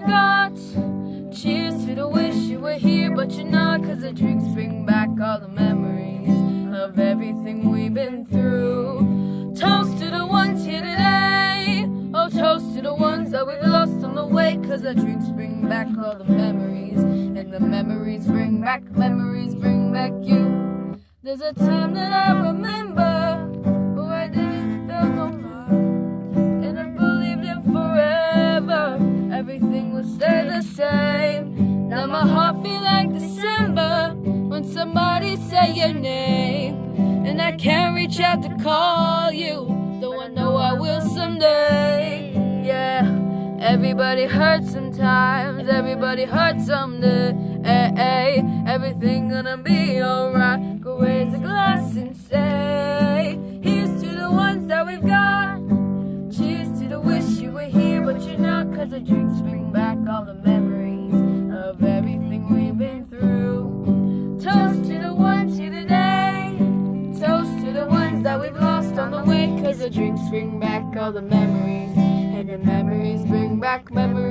got. Cheers to the wish you were here, but you're not, 'cause the drinks bring back all the memories of everything we've been through. Toast to the ones here today. Oh, toast to the ones that we've lost on the way, 'cause the drinks bring back all the memories, and the memories bring back you. There's a time that I remember where I didn't feel no more, and I believed in forever everything would stay the same. Now my heart feel like December when somebody say your name, and I can't reach out to call you, though I know I will someday. Yeah, everybody hurts sometimes, everybody hurts someday. Everything gonna be alright. Go raise a glass and say, here's to the ones that we've got. Cheers to the wish you were here, but you're not, 'cause the drinks bring back all the memories of everything we've been through. Toast to the ones here today. Toast to the ones that we've lost on the way, 'cause the drinks bring back all the memories, and the memories bring back memories.